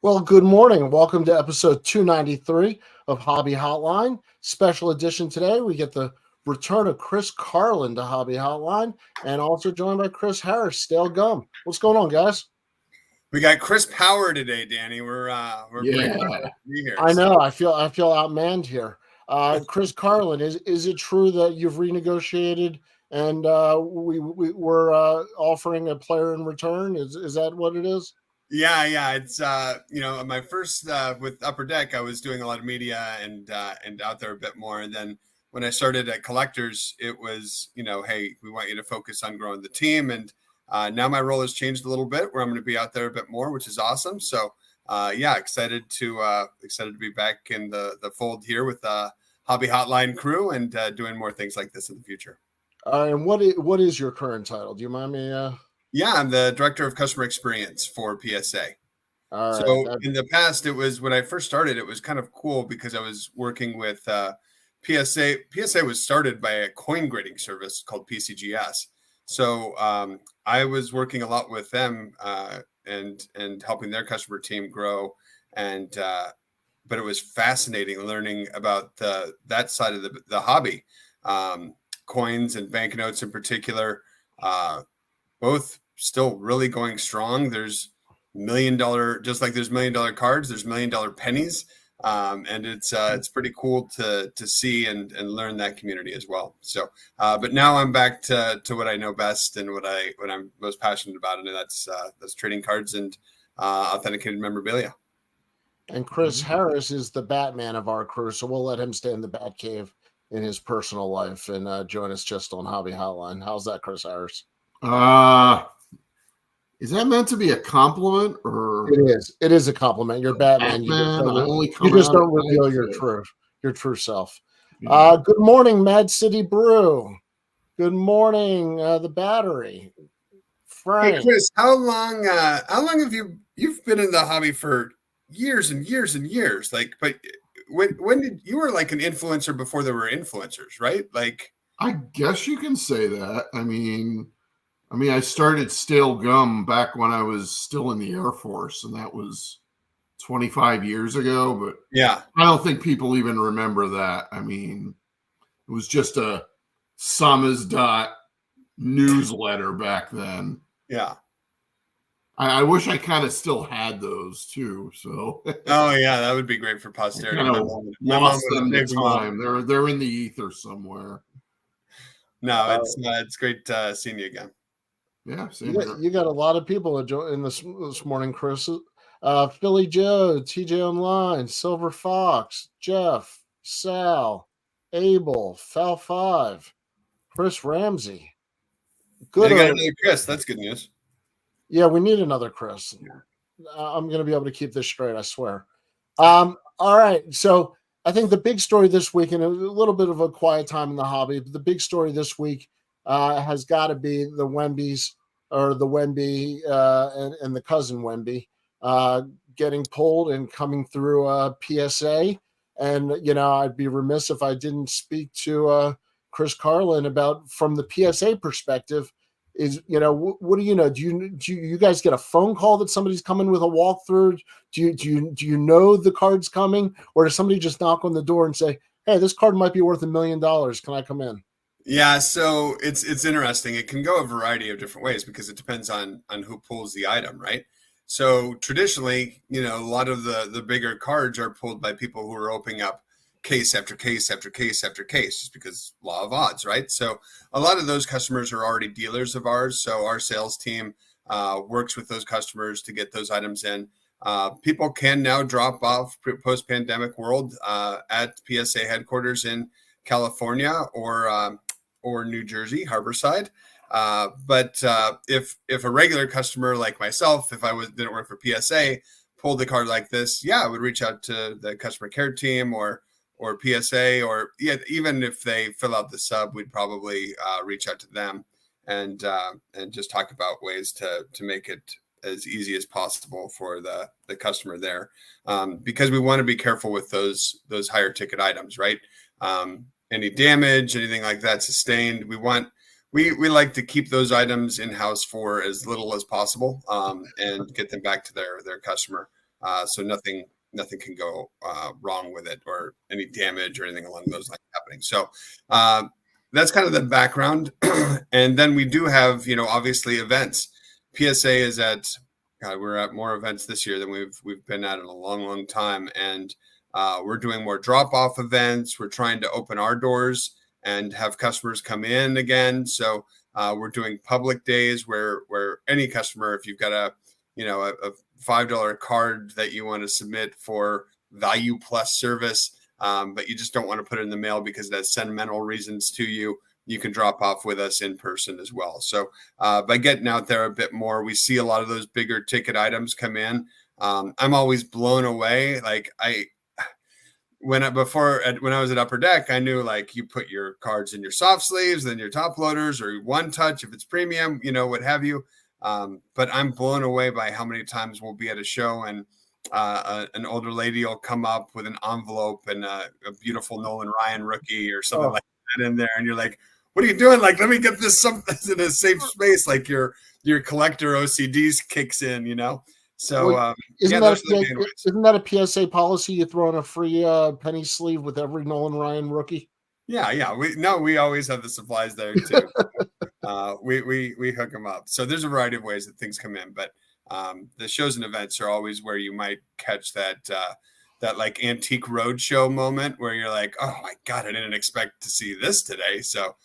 Well, good morning. Welcome to episode 293 of Hobby Hotline. Special edition today. We get the return of Chris Carlin to Hobby Hotline and also joined by Chris Harris, Stale Gum. What's going on, guys? We got Chris Power today, Danny. We're pretty proud to be here. I know. I feel outmanned here. Chris Carlin, is it true that you've renegotiated and we're offering a player in return? Is that what it is? Yeah. It's my first with Upper Deck, I was doing a lot of media and out there a bit more. And then when I started at Collectors, it was, hey, we want you to focus on growing the team. And now my role has changed a little bit where I'm going to be out there a bit more, which is awesome. So excited to be back in the fold here with Hobby Hotline crew and doing more things like this in the future. And what is your current title? Do you mind me? Yeah, I'm the director of customer experience for PSA. In the past, it was when I first started, it was kind of cool because I was working with PSA. PSA was started by a coin grading service called PCGS. So I was working a lot with them and helping their customer team grow. And but it was fascinating learning about that side of the hobby, coins and banknotes in particular. Both still really going strong. There's $1 million, just like there's $1 million cards, there's $1 million pennies. And it's pretty cool to see and learn that community as well. So, but now I'm back to what I know best and what I'm most passionate about. And that's trading cards and authenticated memorabilia. And Chris Harris is the Batman of our crew. So we'll let him stay in the Batcave in his personal life and join us just on Hobby Hotline. How's that, Chris Harris? Is that meant to be a compliment or it is a compliment? You're Batman. You just don't reveal your true self. Yeah. Good morning, Mad City Brew. Good morning, the Battery. Frank. Hey Chris, how long have you've been in the hobby for years and years and years? Like, but when did you were like an influencer before there were influencers, right? Like, I guess you can say that. I mean, I started Stale Gum back when I was still in the Air Force, and that was 25 years ago. But yeah, I don't think people even remember that. I mean, it was just a Samizdat newsletter back then. Yeah. I wish I kind of still had those too. So. Oh yeah, that would be great for posterity. Lost them to time. They're in the ether somewhere. No, it's great seeing you again. Yeah, you got a lot of people in this morning, Chris. Philly Joe, TJ Online, Silver Fox, Jeff, Sal, Abel, Fal 5, Chris Ramsey. Good. You got another Chris. That's good news. Yeah, we need another Chris. I'm going to be able to keep this straight, I swear. All right, so I think the big story this week, and a little bit of a quiet time in the hobby, but the big story this week has got to be the Wembys, or the Wemby and the cousin Wemby getting pulled and coming through PSA. And, I'd be remiss if I didn't speak to Chris Carlin about, from the PSA perspective, is, what do you know? Do you guys get a phone call that somebody's coming with a walkthrough? Do you know the card's coming, or does somebody just knock on the door and say, hey, this card might be worth $1 million. Can I come in? Yeah, so it's interesting. It can go a variety of different ways because it depends on who pulls the item, right? So traditionally, a lot of the bigger cards are pulled by people who are opening up case after case after case after case, just because law of odds, right? So a lot of those customers are already dealers of ours. So our sales team works with those customers to get those items in. People can now drop off post-pandemic world at PSA headquarters in California or New Jersey, Harborside. But if a regular customer like myself, if I didn't work for PSA, pulled a card like this, I would reach out to the customer care team or PSA, or even if they fill out the sub, we'd probably reach out to them and just talk about ways to make it as easy as possible for the customer there, because we want to be careful with those higher ticket items, right? Any damage, anything like that sustained, we like to keep those items in-house for as little as possible, and get them back to their customer. so nothing can go wrong with it, or any damage or anything along those lines happening. So that's kind of the background. And then we do have, obviously events. PSA is we're at more events this year than we've been at in a long time, and we're doing more drop-off events. We're trying to open our doors and have customers come in again. So we're doing public days where any customer, if you've got a $5 card that you want to submit for value plus service, but you just don't want to put it in the mail because it has sentimental reasons to you, you can drop off with us in person as well. So by getting out there a bit more, we see a lot of those bigger ticket items come in. I'm always blown away. Like when I was at Upper Deck, I knew like you put your cards in your soft sleeves, then your top loaders, or one touch if it's premium, what have you. But I'm blown away by how many times we'll be at a show and an older lady will come up with an envelope and a beautiful Nolan Ryan rookie or something like that in there, and you're like, "What are you doing? Like, let me get this something in a safe space." Like your collector OCDs kicks in, So isn't that a PSA policy? You throw in a free penny sleeve with every Nolan Ryan rookie. Yeah. We always have the supplies there too. We hook them up. So there's a variety of ways that things come in, but the shows and events are always where you might catch that like antique roadshow moment where you're like, oh my God, I didn't expect to see this today. So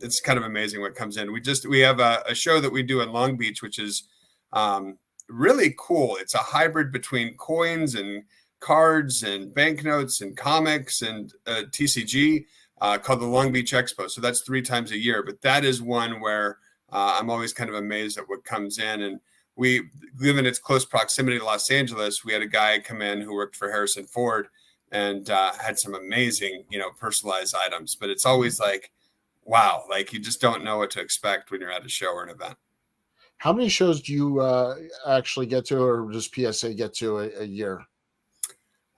it's kind of amazing what comes in. We have a show that we do in Long Beach, which is really cool. It's a hybrid between coins and cards and banknotes and comics and TCG called the Long Beach Expo. So that's 3 times a year, but that is one where I'm always kind of amazed at what comes in. And we live in its close proximity to Los Angeles. We had a guy come in who worked for Harrison Ford and had some amazing, personalized items, but it's always like, wow, like you just don't know what to expect when you're at a show or an event. How many shows do you actually get to, or does PSA get to a year?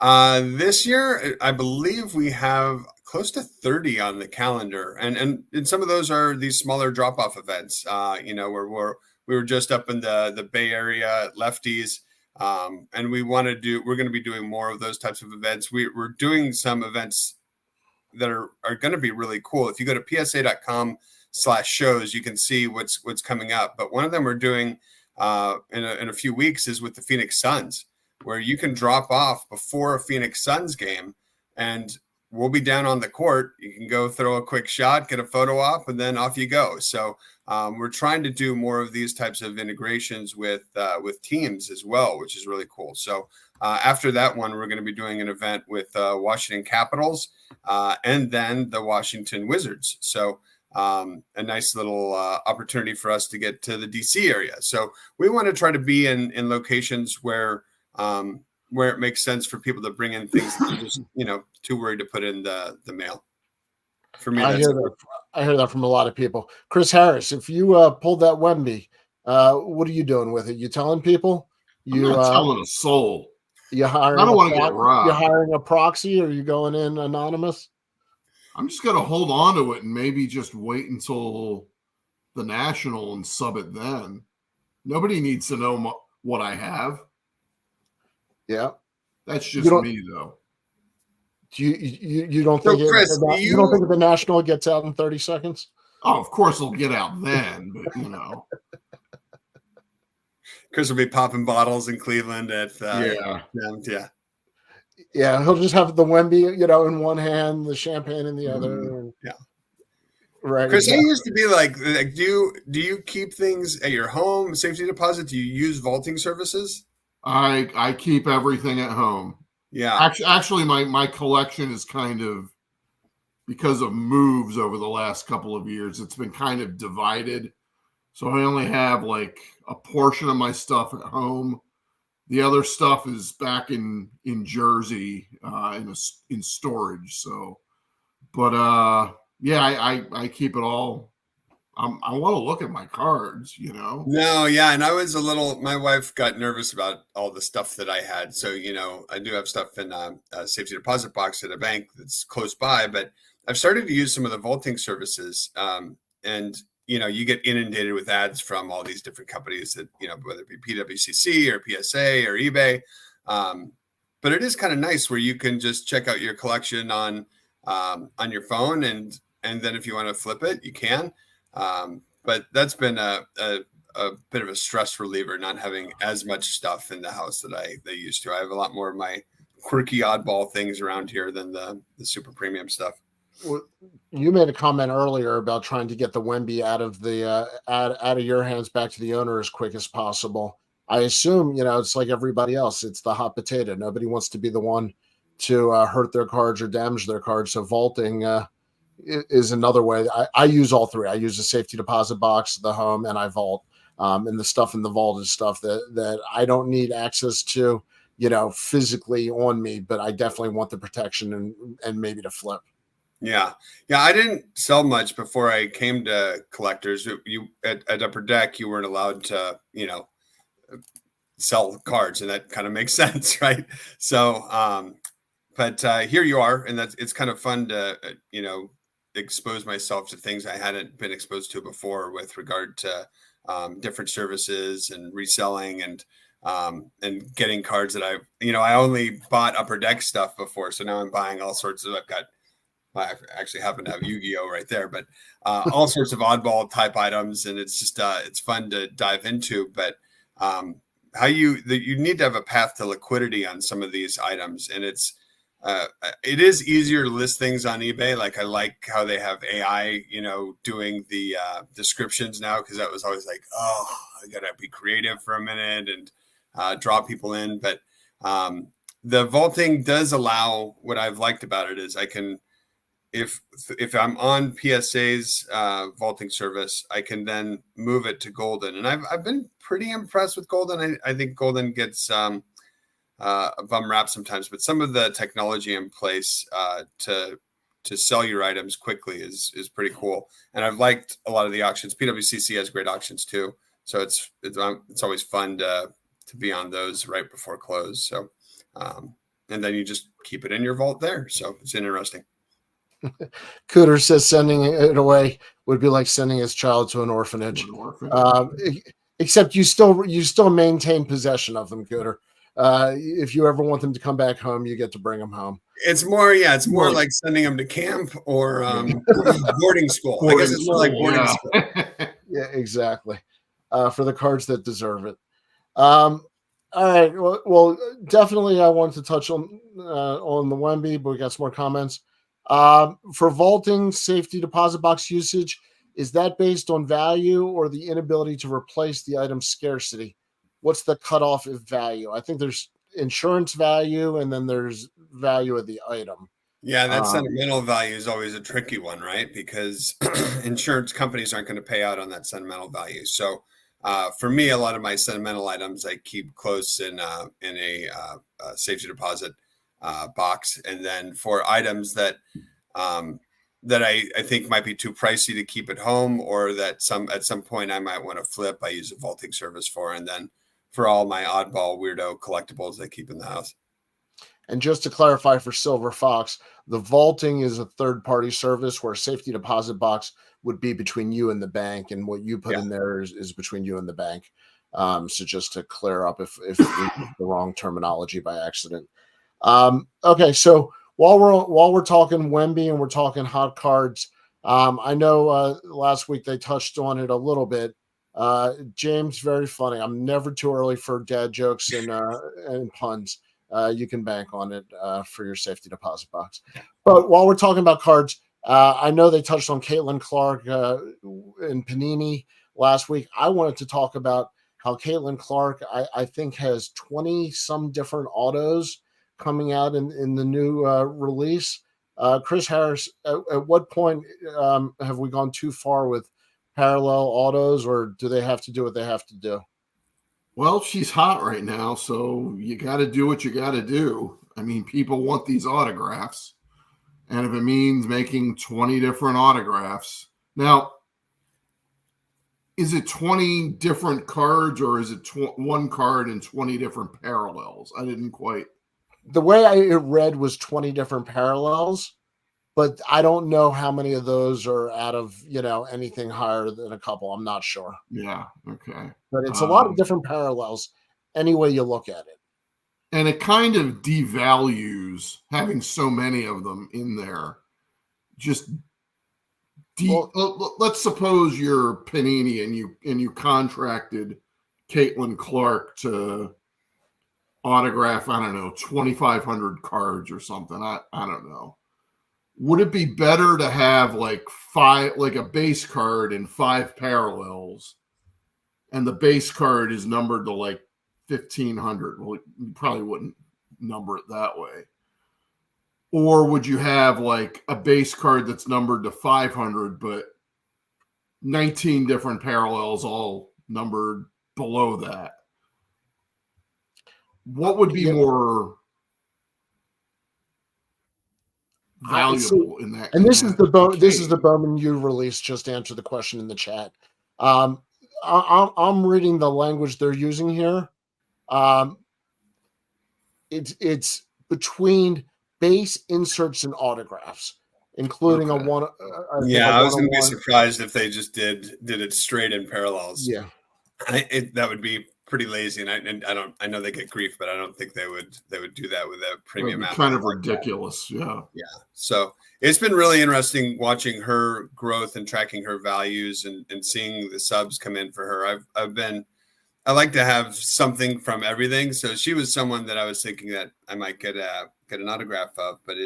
This year, I believe we have close to 30 on the calendar, and some of those are these smaller drop-off events. Where we were just up in the Bay Area at Lefties, and we're going to be doing more of those types of events. We're doing some events that are going to be really cool. If you go to PSA.com/shows, you can see what's coming up. But one of them we're doing in a few weeks is with the Phoenix Suns, where you can drop off before a Phoenix Suns game, and we'll be down on the court. You can go throw a quick shot, get a photo op, and then off you go. So we're trying to do more of these types of integrations with teams as well, which is really cool. So after that one, we're going to be doing an event with Washington Capitals and then the Washington Wizards. So a nice little opportunity for us to get to the DC area. So we want to try to be in locations where it makes sense for people to bring in things that are just, too worried to put in the mail. For me, I hear that from a lot of people. Chris Harris, if you pulled that Wemby, what are you doing with it? You telling people? I'm not telling a soul. I don't want to get robbed. You're hiring a proxy, or are you going in anonymous? I'm just going to hold on to it and maybe just wait until the National and sub it then. Nobody needs to know what I have. Yeah. That's just me, though. Do you don't think Chris, you don't think the National gets out in 30 seconds? Oh, of course it'll get out then, but Chris will be popping bottles in Cleveland at Yeah, he'll just have the Wemby, in one hand, the champagne in the other. Yeah. Right. Chris, exactly. I used to be like, do you keep things at your home, safety deposit? Do you use vaulting services? I keep everything at home. Yeah. Actually, my collection is kind of, because of moves over the last couple of years, it's been kind of divided. So I only have like a portion of my stuff at home. The other stuff is back in Jersey in storage. So, but I keep it all. I want to look at my cards, No, yeah, and my wife got nervous about all the stuff that I had. So, I do have stuff in a safety deposit box at a bank that's close by, but I've started to use some of the vaulting services. And, you get inundated with ads from all these different companies that, whether it be PWCC or PSA or eBay. But it is kind of nice where you can just check out your collection on your phone, and then if you want to flip it, you can. But that's been a bit of a stress reliever, not having as much stuff in the house that I used to. I have a lot more of my quirky oddball things around here than the super premium stuff. You made a comment earlier about trying to get the Wemby out of the out of your hands back to the owner as quick as possible. I assume, it's like everybody else. It's the hot potato. Nobody wants to be the one to hurt their cards or damage their cards. So vaulting is another way. I use all three. I use a safety deposit box, the home, and I vault. And the stuff in the vault is stuff that I don't need access to, physically on me, but I definitely want the protection and maybe to flip. Yeah. I didn't sell much before I came to collectors. You at Upper Deck, you weren't allowed to, sell cards, and that kind of makes sense, right? So, but here you are, and it's kind of fun to, expose myself to things I hadn't been exposed to before with regard to different services and reselling and getting cards that I only bought Upper Deck stuff before, so now I'm buying all sorts of. I actually happen to have Yu-Gi-Oh right there, but all sorts of oddball type items, and it's just it's fun to dive into. But how you need to have a path to liquidity on some of these items, and it is easier to list things on eBay. Like I like how they have AI, doing the descriptions now, because that was always like, oh, I gotta be creative for a minute and draw people in. But the vaulting does allow. What I've liked about it is I can. If I'm on PSA's vaulting service, I can then move it to Golden, and I've been pretty impressed with Golden. I think Golden gets a bum rap sometimes, but some of the technology in place to sell your items quickly is pretty cool. And I've liked a lot of the auctions. PWCC has great auctions too, so it's always fun to be on those right before close. So and then you just keep it in your vault there. So it's interesting. Cooter says sending it away would be like sending his child to an orphanage. Except you still maintain possession of them, Cooter. If you ever want them to come back home, you get to bring them home. It's more like sending them to camp or boarding school. I guess it's more like boarding school. Yeah, exactly. For the cards that deserve it. All right. Well, definitely I want to touch on the Wemby, but we got some more comments. For vaulting safety deposit box usage, is that based on value or the inability to replace the item's scarcity? What's the cutoff of value? I think there's insurance value and then there's value of the item. Yeah, that sentimental value is always a tricky one, right? Because insurance companies aren't going to pay out on that sentimental value. So for me, a lot of my sentimental items I keep close in a safety deposit box, and then for items that I think might be too pricey to keep at home, or that at some point I might want to flip, I use a vaulting service for, and then for all my oddball weirdo collectibles I keep in the house. And just to clarify for Silver Fox, the vaulting is a third-party service where a safety deposit box would be between you and the bank, and what you put in there is between you and the bank. So just to clear up if we used the wrong terminology by accident. Okay, so while we're talking Wemby and we're talking hot cards, I know last week they touched on it a little bit. James, very funny. I'm never too early for dad jokes and puns. You can bank on it for your safety deposit box. But while we're talking about cards, I know they touched on Caitlyn Clark and Panini last week. I wanted to talk about how Caitlyn Clark, I think, has 20 some different autos coming out in the new release. Chris Harris, at what point have we gone too far with parallel autos, or do they have to do what they have to do? Well, she's hot right now, so you got to do what you got to do. I mean, people want these autographs, and if it means making 20 different autographs. Now, is it 20 different cards, or is it one card and 20 different parallels? I didn't quite. The way I read was 20 different parallels, but I don't know how many of those are out of, anything higher than a couple. I'm not sure. Yeah. Okay. But it's a lot of different parallels any way you look at it. And it kind of devalues having so many of them in there. Just let's suppose you're Panini and you contracted Caitlyn Clark to autograph, I don't know, 2,500 cards or something. I don't know. Would it be better to have like a base card and 5 parallels, and the base card is numbered to like 1,500? Well, you probably wouldn't number it that way. Or would you have like a base card that's numbered to 500, but 19 different parallels all numbered below that? What would be more valuable in that? And this is the Bowman U release. Just to answer the question in the chat. I'm reading the language they're using here. It's between base, inserts, and autographs, including a one. I was going to be surprised if they just did it straight in parallels. Yeah, that would be pretty lazy, and I know they get grief, but I don't think they would do that with a premium app. Kind of ridiculous. Yeah. So it's been really interesting watching her growth and tracking her values and seeing the subs come in for her. I like to have something from everything. So she was someone that I was thinking that I might get an autograph of, but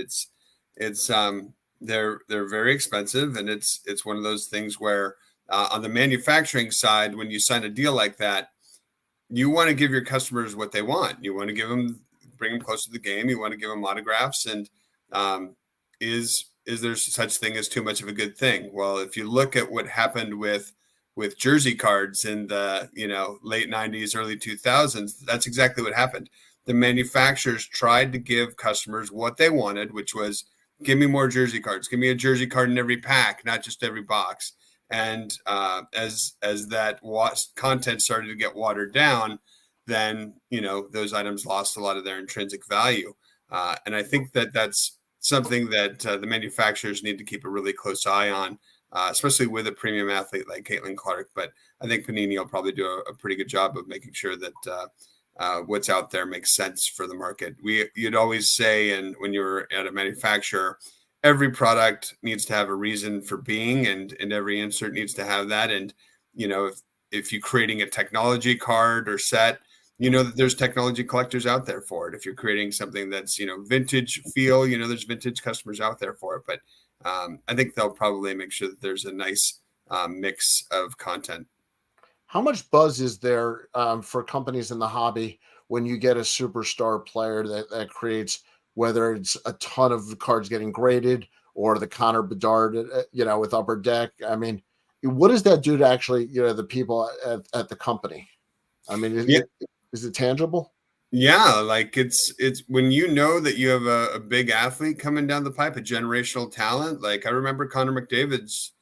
they're very expensive, and it's one of those things where on the manufacturing side, when you sign a deal like that, you want to give your customers what they want. You want to bring them close to the game. You want to give them autographs, and is there such thing as too much of a good thing? Well, if you look at what happened with jersey cards in the late 90s, early 2000s, that's exactly what happened. The manufacturers tried to give customers what they wanted, which was, give me more jersey cards. Give me a jersey card in every pack, not just every box. And as that content started to get watered down, then those items lost a lot of their intrinsic value. And I think that's something that the manufacturers need to keep a really close eye on, especially with a premium athlete like Caitlyn Clark. But I think Panini will probably do a pretty good job of making sure that what's out there makes sense for the market. You'd always say, and when you're at a manufacturer, every product needs to have a reason for being, and every insert needs to have that. And if you're creating a technology card or set, that there's technology collectors out there for it. If you're creating something that's vintage feel, there's vintage customers out there for it. But I think they'll probably make sure that there's a nice mix of content. How much buzz is there for companies in the hobby when you get a superstar player that creates, whether it's a ton of cards getting graded or the Connor Bedard, with Upper Deck? I mean, what does that do to actually, the people at the company? I mean, is it tangible? Yeah, like it's when that you have a big athlete coming down the pipe, a generational talent. Like I remember Connor McDavid's,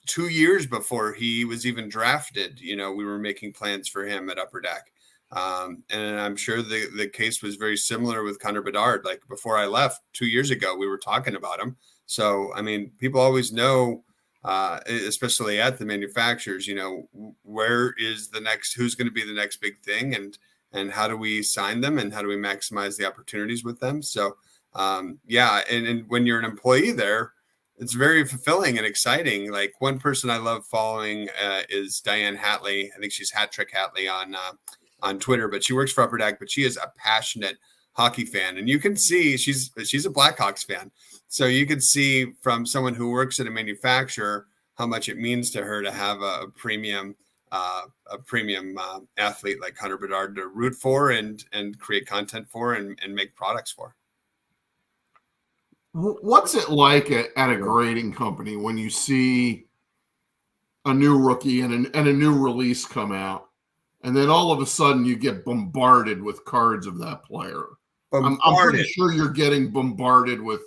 2 years before he was even drafted, we were making plans for him at Upper Deck. And I'm sure the case was very similar with Connor Bedard. Like before I left 2 years ago, we were talking about him. So, I mean, people always know, especially at the manufacturers, where is who's going to be the next big thing, and how do we sign them, and how do we maximize the opportunities with them? So, and when you're an employee there, it's very fulfilling and exciting. Like one person I love following is Diane Hatley. I think she's Hat Trick Hatley on Twitter, but she works for Upper Deck, but she is a passionate hockey fan. And you can see she's a Blackhawks fan. So you can see from someone who works at a manufacturer how much it means to her to have a premium athlete like Connor Bedard to root for and create content for and make products for. What's it like at a grading company when you see a new rookie and a new release come out, and then all of a sudden you get bombarded with cards of that player? I'm pretty sure you're getting bombarded with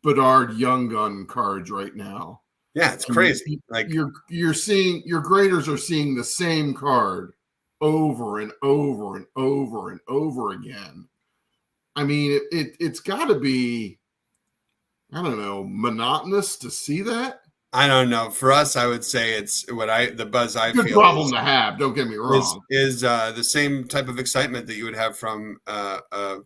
Bedard Young Gun cards right now. Yeah, it's crazy. Like you're seeing, your graders are seeing the same card over and over and over and over again. I mean, it's got to be, I don't know, monotonous to see that. I don't know. For us, I would say it's the buzz I Good feel problem to have. Don't get me wrong. is the same type of excitement that you would have from a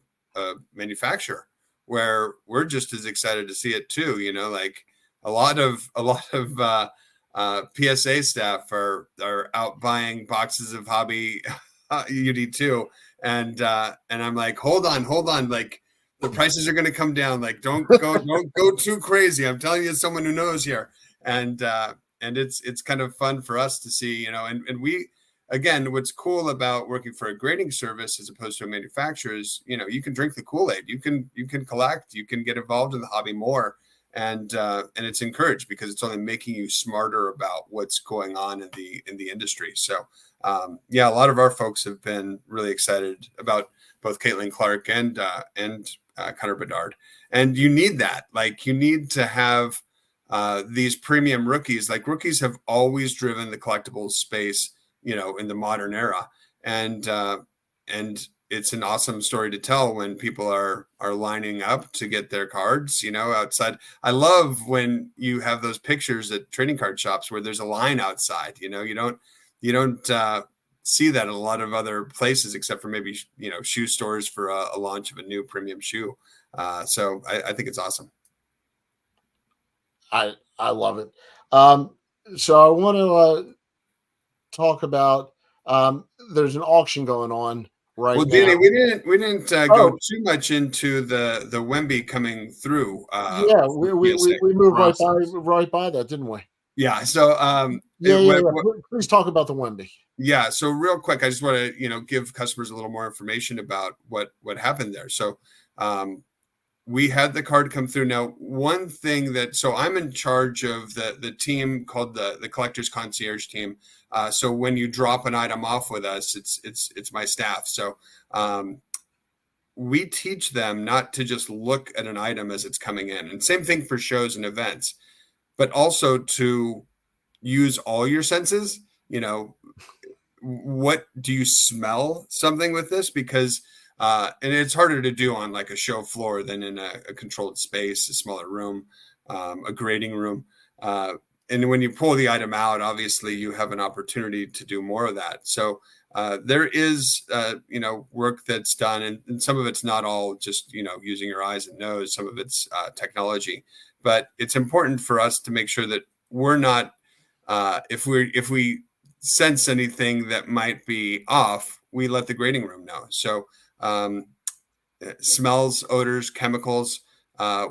manufacturer, where we're just as excited to see it too. You know, like a lot of PSA staff are out buying boxes of hobby UD2, and I'm like, hold on, like the prices are going to come down. Like, don't go too crazy. I'm telling you, as someone who knows here, and it's kind of fun for us to see, you know, and we, again, what's cool about working for a grading service as opposed to a manufacturer is, you know, you can drink the Kool-Aid, you can collect, you can get involved in the hobby more, and it's encouraged because it's only making you smarter about what's going on in the industry. So yeah, a lot of our folks have been really excited about both Caitlyn Clark and Connor Bedard, and you need that. Like, you need to have these premium rookies. Like, rookies have always driven the collectibles space, you know, in the modern era, and it's an awesome story to tell when people are lining up to get their cards, you know, outside. I love when you have those pictures at trading card shops where there's a line outside. You know, you don't see that in a lot of other places, except for maybe, you know, shoe stores for a launch of a new premium shoe. So I think it's awesome. I love it. So I want to talk about there's an auction going on right Well, now. Danny, we didn't go too much into the Wemby coming through. Yeah, we moved right by that, didn't we? Yeah. So please talk about the Wemby. Yeah. So real quick, I just want to, you know, give customers a little more information about what happened there. So we had the card come through. Now, one thing so I'm in charge of the team called the Collectors Concierge team. So when you drop an item off with us, it's my staff. So we teach them not to just look at an item as it's coming in, and same thing for shows and events, but also to use all your senses. You know, what do you smell something with this? Because and it's harder to do on like a show floor than in a controlled space, a smaller room, a grading room. And when you pull the item out, obviously you have an opportunity to do more of that. So there is, you know, work that's done, and some of it's not all just, you know, using your eyes and nose. Some of it's technology, but it's important for us to make sure that we're not, if we sense anything that might be off, we let the grading room know. So smells, odors, chemicals.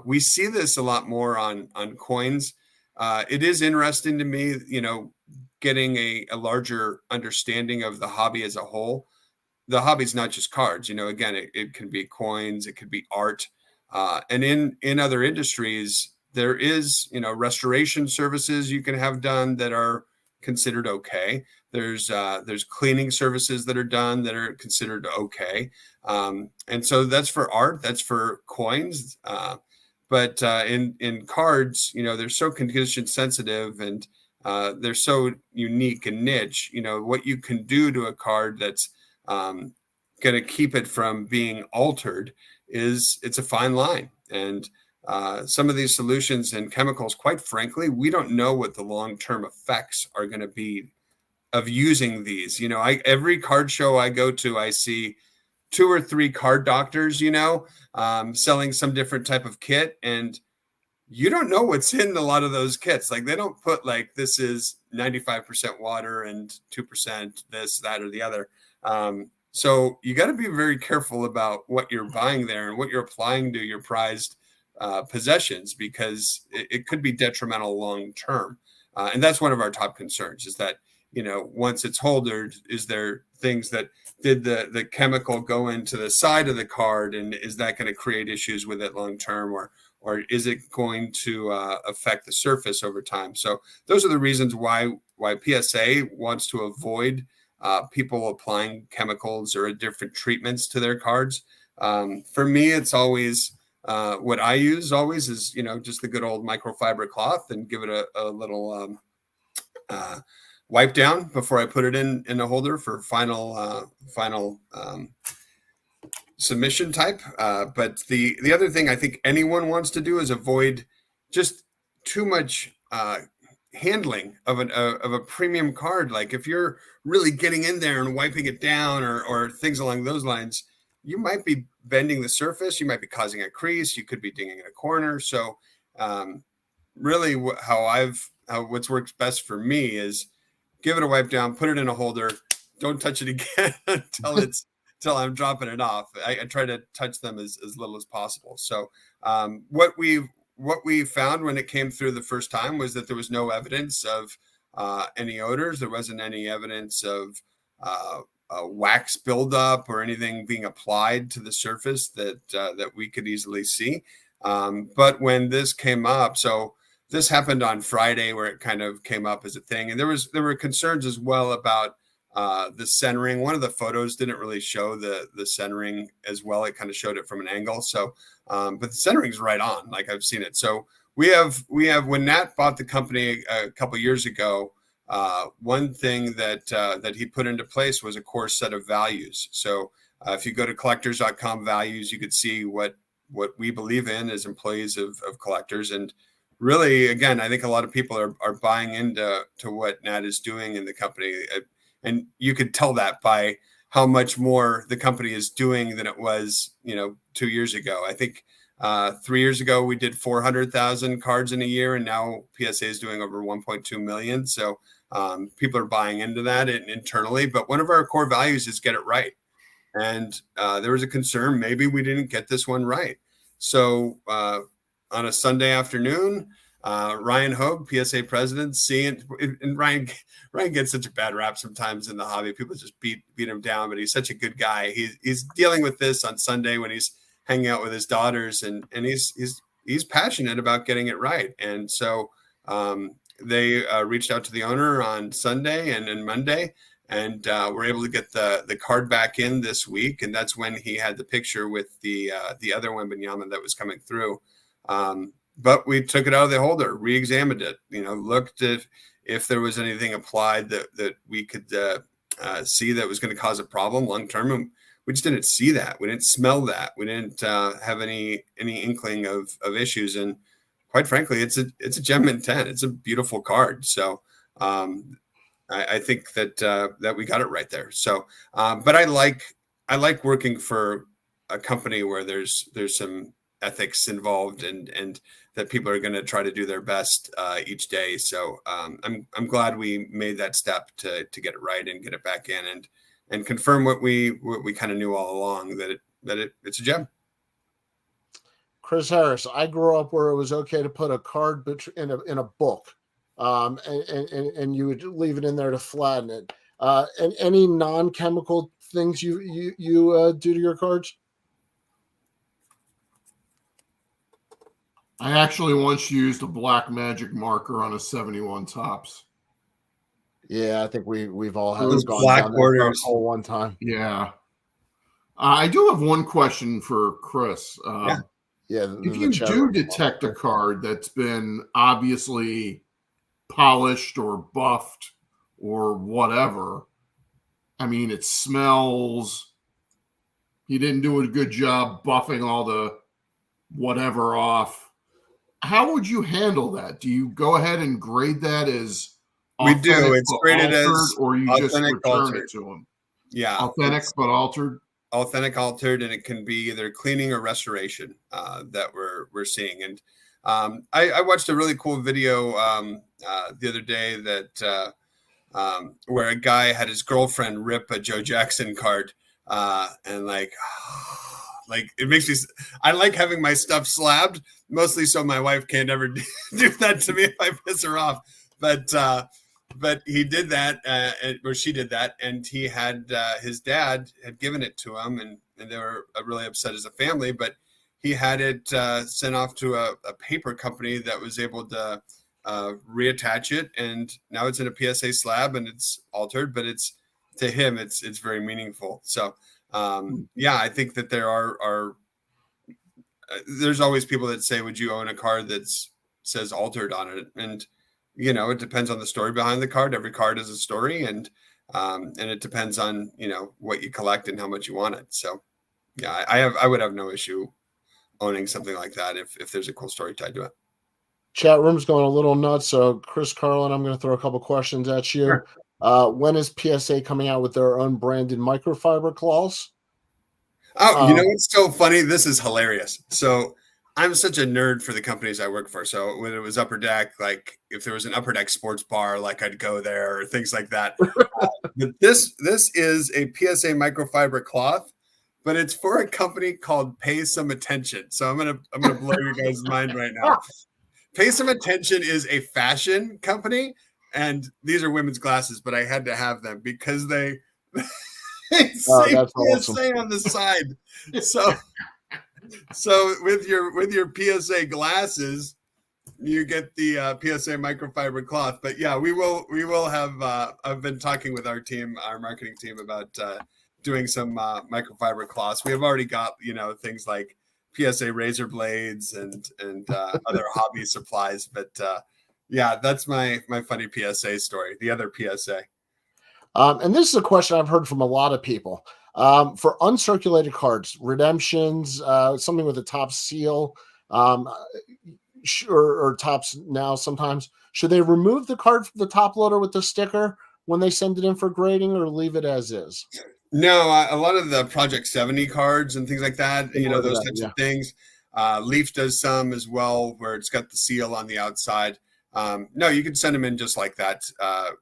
We see this a lot more on coins. It is interesting to me, you know, getting a larger understanding of the hobby as a whole. The hobby is not just cards, you know, again, it can be coins, it could be art. And in other industries, there is, you know, restoration services you can have done that are considered okay. There's cleaning services that are done that are considered okay. And so that's for art, that's for coins. But in cards, you know, they're so condition sensitive, and they're so unique and niche. You know, what you can do to a card that's going to keep it from being altered it's a fine line. And some of these solutions and chemicals, quite frankly, we don't know what the long-term effects are going to be of using these. You know, every card show I go to, I see 2 or 3 card doctors, you know, selling some different type of kit, and you don't know what's in a lot of those kits. Like, they don't put like, this is 95% water and 2% this, that, or the other. So you got to be very careful about what you're buying there and what you're applying to your prized possessions, because it could be detrimental long term. And that's one of our top concerns, is that, you know, once it's holdered, is there things that did the chemical go into the side of the card, and is that going to create issues with it long term, or is it going to affect the surface over time? So those are the reasons why PSA wants to avoid people applying chemicals or different treatments to their cards. For me, it's always what I use always is, you know, just the good old microfiber cloth, and give it a little wipe down before I put it in a holder for final submission type. But the other thing I think anyone wants to do is avoid just too much handling of a premium card. Like if you're really getting in there and wiping it down or things along those lines, you might be bending the surface. You might be causing a crease. You could be dinging a corner. So really what's worked best for me is give it a wipe down, put it in a holder, don't touch it again until I'm dropping it off. I try to touch them as little as possible. So what we found when it came through the first time was that there was no evidence of any odors. There wasn't any evidence of wax buildup or anything being applied to the surface that we could easily see. But when this came up, so this happened on Friday where it kind of came up as a thing. And there were concerns as well about the centering. One of the photos didn't really show the centering as well. It kind of showed it from an angle. So, but the centering is right on, like I've seen it. So we have when Nat bought the company a couple of years ago, one thing that he put into place was a core set of values. So if you go to collectors.com values, you could see what we believe in as employees of collectors. And really, again, I think a lot of people are buying into what Nat is doing in the company. And you could tell that by how much more the company is doing than it was, 2 years ago. I think 3 years ago, we did 400,000 cards in a year, and now PSA is doing over 1.2 million. So people are buying into that internally. But one of our core values is get it right. And there was a concern, maybe we didn't get this one right. So on a Sunday afternoon, Ryan Hogue, PSA president, and Ryan gets such a bad rap sometimes in the hobby. People just beat him down, but he's such a good guy. He's dealing with this on Sunday when he's hanging out with his daughters, and he's passionate about getting it right. And so they reached out to the owner on Sunday and Monday, and were able to get the card back in this week. And that's when he had the picture with the other Wembenyama that was coming through. But we took it out of the holder, re-examined it, looked at if there was anything applied that we could see that was going to cause a problem long term. And we just didn't see that. We didn't smell that. We didn't have any inkling of issues. And quite frankly, it's a gem in 10. It's a beautiful card. So I think that we got it right there. So, but I like working for a company where there's some ethics involved and that people are going to try to do their best each day. So I'm glad we made that step to get it right and get it back in and confirm what we kind of knew all along, that it's a gem. Chris Harris, I grew up where it was okay to put a card in a book, and you would leave it in there to flatten it. And any non-chemical things you do to your cards? I actually once used a black magic marker on a 71 Topps. Yeah, I think we've all had those gone black down borders that hole one time. Yeah. I do have one question for Chris. If you do detect a card that's been obviously polished or buffed or whatever, I mean, it smells. He didn't do a good job buffing all the whatever off. How would you handle that? Do you go ahead and grade that as we do? It's graded altered, as or you just return altered. it to him? Yeah, authentic but altered. Authentic altered, and it can be either cleaning or restoration that we're seeing. And I watched a really cool video the other day that where a guy had his girlfriend rip a Joe Jackson card, and like it makes me. I like having my stuff slabbed, mostly so my wife can't ever do that to me if I piss her off. But he did that, or she did that, and he had his dad had given it to him, and they were really upset as a family. But he had it sent off to a paper company that was able to reattach it, and now it's in a PSA slab and it's altered. But it's to him, it's very meaningful. So I think that there are there's always people that say, "Would you own a card that says altered on it?" And it depends on the story behind the card. Every card has a story, and it depends on what you collect and how much you want it. So, yeah, I would have no issue owning something like that if there's a cool story tied to it. Chat room's going a little nuts. So, Chris Carlin, I'm going to throw a couple questions at you. Sure. When is PSA coming out with their own branded microfiber claws? Oh, you know what's so funny? This is hilarious. So I'm such a nerd for the companies I work for. So when it was Upper Deck, like if there was an Upper Deck sports bar, like I'd go there or things like that. But this is a PSA microfiber cloth, but it's for a company called Pay Some Attention. So I'm gonna blow your guys' mind right now. Pay Some Attention is a fashion company, and these are women's glasses, but I had to have them because they say that's PSA awesome. on the side. So with your PSA glasses, you get the PSA microfiber cloth. But yeah, we will have. I've been talking with our marketing team about doing some microfiber cloths. We have already got things like PSA razor blades and other hobby supplies. But yeah, that's my funny PSA story. The other PSA. And this is a question I've heard from a lot of people. For uncirculated cards, redemptions, something with a top seal, or tops now sometimes, should they remove the card from the top loader with the sticker when they send it in for grading, or leave it as is? No, a lot of the Project 70 cards and things like that, those types of things. Leaf does some as well, where it's got the seal on the outside. No, you can send them in just like that.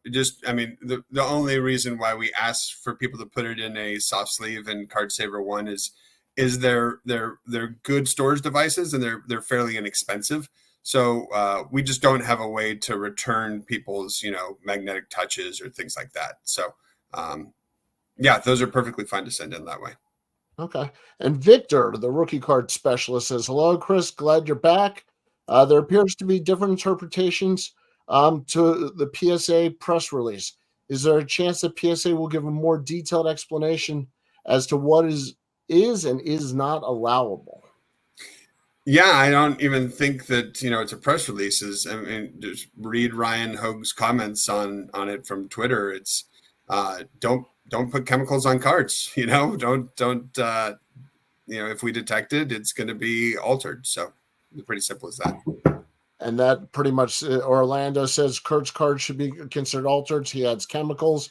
The only reason why we ask for people to put it in a soft sleeve and Card Saver One is they're good storage devices and they're fairly inexpensive. So we just don't have a way to return people's magnetic touches or things like that. So yeah, those are perfectly fine to send in that way. Okay. And Victor, the rookie card specialist, says, "Hello, Chris. Glad you're back. There appears to be different interpretations to the PSA press release. Is there a chance that PSA will give a more detailed explanation as to what is and is not allowable?" Yeah, I don't even think that it's a press release. I mean, just read Ryan Hogue's comments on it from Twitter. It's don't put chemicals on cards. Don't if we detect it, it's going to be altered. So it's pretty simple as that. And that pretty much, Orlando says Kurt's card should be considered altered. He adds chemicals.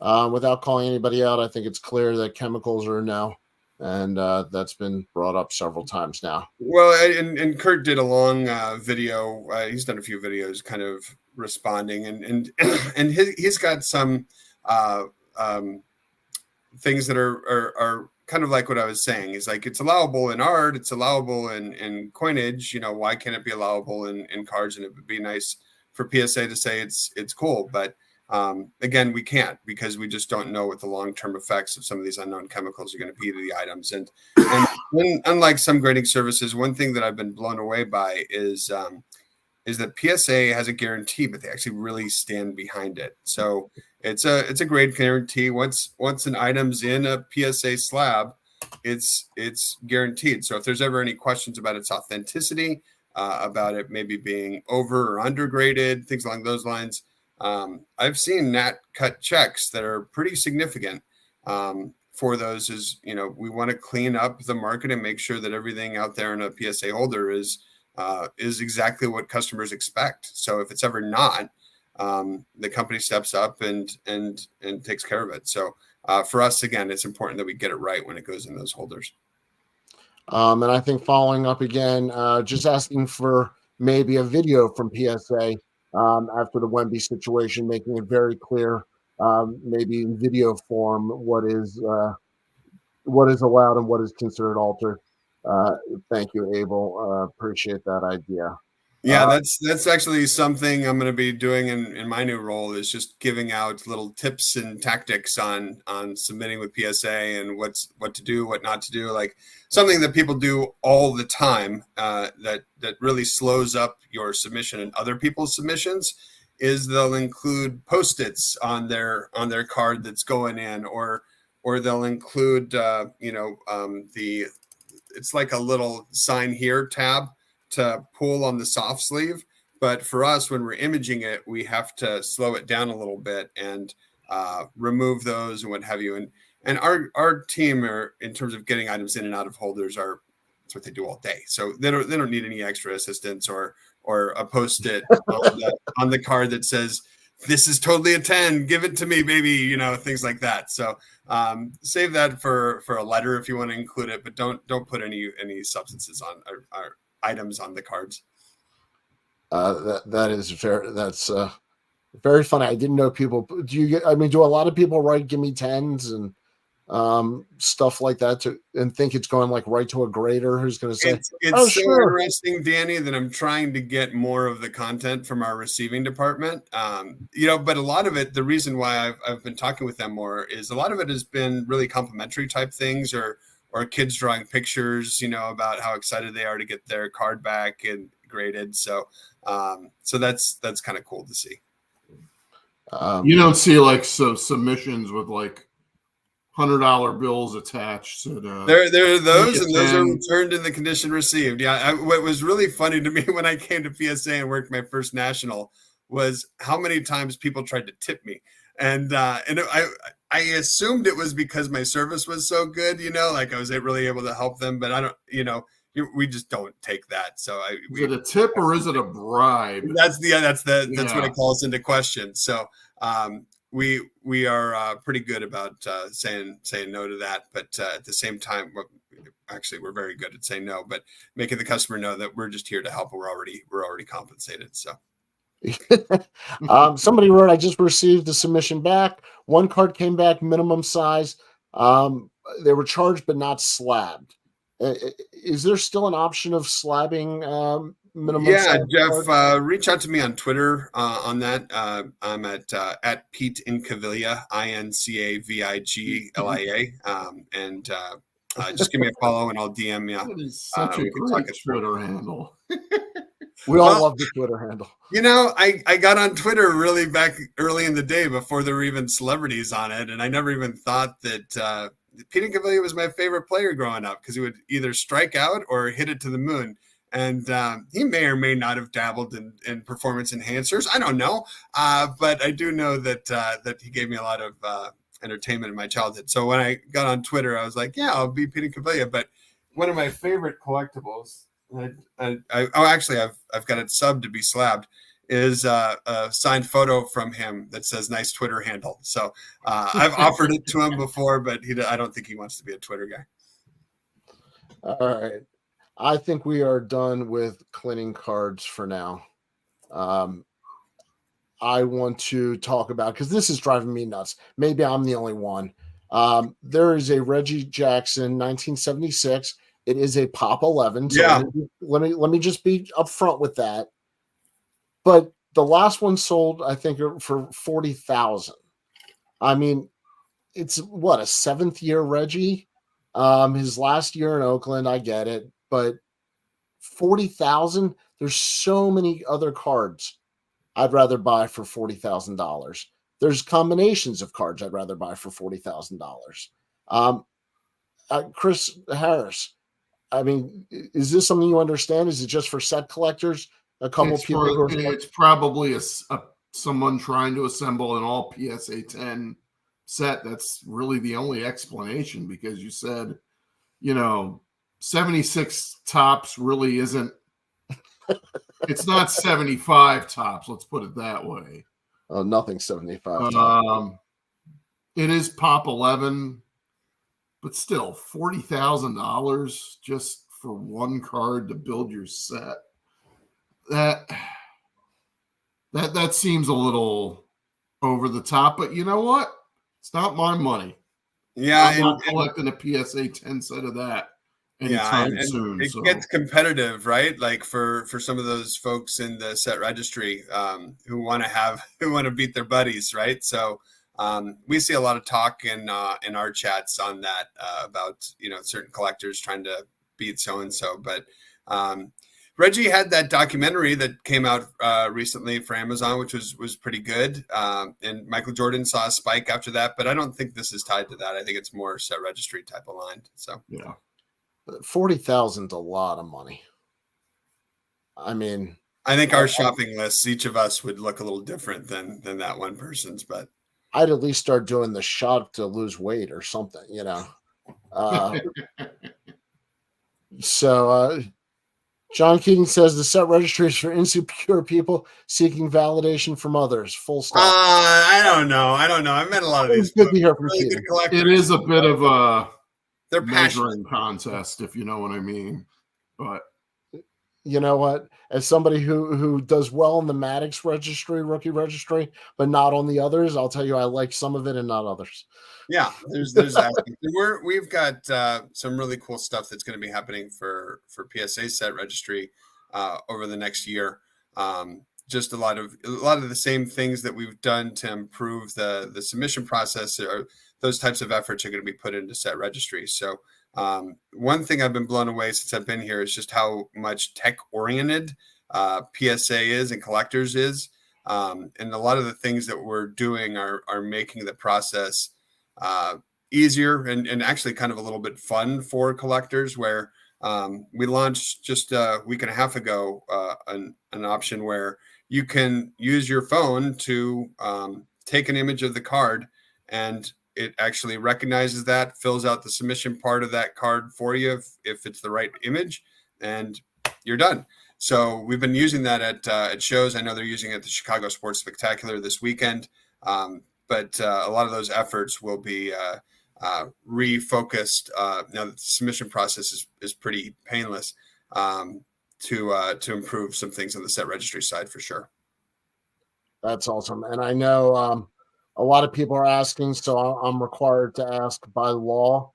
Without calling anybody out, I think it's clear that chemicals are no. And that's been brought up several times now. Well, and Kurt did a long video. He's done a few videos kind of responding, and he's got some things that are kind of like what I was saying. He's like, it's allowable in art, it's allowable in coinage. Why can't it be allowable in cards? And it would be nice for PSA to say it's cool, but again, we can't, because we just don't know what the long-term effects of some of these unknown chemicals are going to be to the items. And unlike some grading services, one thing that I've been blown away by is that PSA has a guarantee, but they actually really stand behind it. So it's a grade guarantee. Once an item's in a PSA slab, it's guaranteed. So if there's ever any questions about its authenticity, about it maybe being over or undergraded, things along those lines, I've seen Nat cut checks that are pretty significant for those. Is we want to clean up the market and make sure that everything out there in a PSA holder is exactly what customers expect. So if it's ever not, the company steps up and takes care of it. So for us, again, it's important that we get it right when it goes in those holders. And I think following up again, just asking for maybe a video from PSA after the Wemby situation, making it very clear, maybe in video form, what is allowed and what is considered altered. Thank you, Abel. Appreciate that idea. Yeah, that's actually something I'm going to be doing in my new role, is just giving out little tips and tactics on submitting with PSA and what to do, what not to do. Like something that people do all the time that really slows up your submission and other people's submissions is they'll include Post-its on their card that's going in, or they'll include it's like a little sign here tab to pull on the soft sleeve. But for us, when we're imaging it, we have to slow it down a little bit and remove those and what have you. And our team in terms of getting items in and out of holders, that's what they do all day. So they don't need any extra assistance or or a post-it on the card that says, "This is totally a 10. Give it to me, baby." Things like that. So save that for a letter if you want to include it, but don't put any substances on or items on the cards. That's very funny. I didn't know people. Do a lot of people write "Give me 10s" and stuff like that and think it's going like right to a grader who's going to say, it's so sure. Interesting, Danny, that I'm trying to get more of the content from our receiving department. But a lot of it, the reason why I've been talking with them more is a lot of it has been really complimentary type things or kids drawing pictures, about how excited they are to get their card back and graded. So that's kind of cool to see. You don't see like submissions with like $100 bills attached. There are those, and those are returned in the condition received. Yeah, what was really funny to me when I came to PSA and worked my first national was how many times people tried to tip me, and I assumed it was because my service was so good, like I was really able to help them, but I don't, we just don't take that. So is it a tip or is it a bribe? That's what it calls into question. So we are pretty good about saying no to that, but at the same time, we're very good at saying no, but making the customer know that we're just here to help. We're already compensated. So somebody wrote, "I just received the submission back. One card came back minimum size. They were charged but not slabbed. Is there still an option of slabbing minimum size? Jeff, reach out to me on Twitter on that. I'm at Pete Incaviglia, INCAVIGLIA, and just give me a follow and I'll DM you. That is such a great Twitter handle. We all love the Twitter handle. I got on Twitter really back early in the day before there were even celebrities on it, and I never even thought that Pete Incaviglia was my favorite player growing up because he would either strike out or hit it to the moon. And he may or may not have dabbled in performance enhancers. I don't know. But I do know that he gave me a lot of entertainment in my childhood. So when I got on Twitter, I was like, yeah, I'll be Peter Cavilla. But one of my favorite collectibles, I've got it subbed to be slabbed, is a signed photo from him that says "nice Twitter handle." So I've offered it to him before, but I don't think he wants to be a Twitter guy. All right. I think we are done with cleaning cards for now. I want to talk about, because this is driving me nuts. Maybe I'm the only one. There is a Reggie Jackson 1976. It is a Pop 11. So yeah. Let me just be upfront with that. But the last one sold, I think, for $40,000. I mean, it's what, a 7th year Reggie? His last year in Oakland, I get it, but $40,000. There's so many other cards I'd rather buy for $40,000. There's combinations of cards I'd rather buy for $40,000. Chris Harris, I mean, is this something you understand? Is it just for set collectors? A couple people. It's probably someone trying to assemble an all PSA 10 set. That's really the only explanation, because you said, 76 tops really isn't. It's not 75 tops. Let's put it that way. Oh, nothing 75 tops. It is Pop 11, but still $40,000 just for one card to build your set. That seems a little over the top, but you know what? It's not my money. Yeah, I'm not collecting a PSA 10 set of that anytime soon. It gets competitive, right? Like for some of those folks in the set registry who want to beat their buddies, right? So we see a lot of talk in our chats on that about certain collectors trying to beat so and so, but. Reggie had that documentary that came out recently for Amazon, which was pretty good. And Michael Jordan saw a spike after that, but I don't think this is tied to that. I think it's more set registry type of line. So yeah, $40,000 is a lot of money. I mean, I think our shopping lists, each of us would look a little different than that one person's, but I'd at least start doing the shot to lose weight or something, So. John Keating says the set registry is for insecure people seeking validation from others. Full stop. I don't know. I met a lot of these Good to hear from really good Keating. collectors. It is a bit of a They're passionate. measuring contest, if you know what I mean. But you know what? As somebody who does well in the Maddox registry, rookie registry, but not on the others, I'll tell you I like some of it and not others. Yeah, there's we've got some really cool stuff that's going to be happening for PSA set registry over the next year. Just a lot of the same things that we've done to improve the submission process, or those types of efforts are going to be put into set registry. So one thing I've been blown away since I've been here is just how much tech oriented PSA is and collectors is, and a lot of the things that we're doing are making the process easier and actually kind of a little bit fun for collectors, where we launched just a week and a half ago an option where you can use your phone to take an image of the card, and it actually recognizes that, fills out the submission part of that card for you if it's the right image, and you're done. So we've been using that at shows. I know they're using it at the Chicago Sports Spectacular this weekend. But a lot of those efforts will be refocused now that the submission process is pretty painless, to improve some things on the set registry side for sure. That's awesome. And I know a lot of people are asking, so I'm required to ask by law,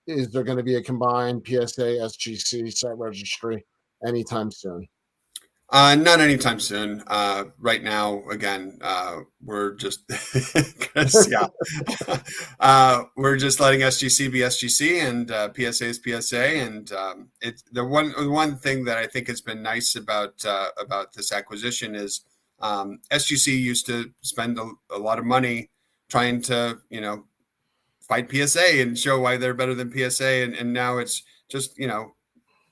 is there going to be a combined PSA SGC set registry anytime soon? Not anytime soon. Right now, again, we're just yeah, we're just letting SGC be SGC and PSA is PSA. And it's the one thing that I think has been nice about this acquisition is SGC used to spend a lot of money trying to fight PSA and show why they're better than PSA, and now it's just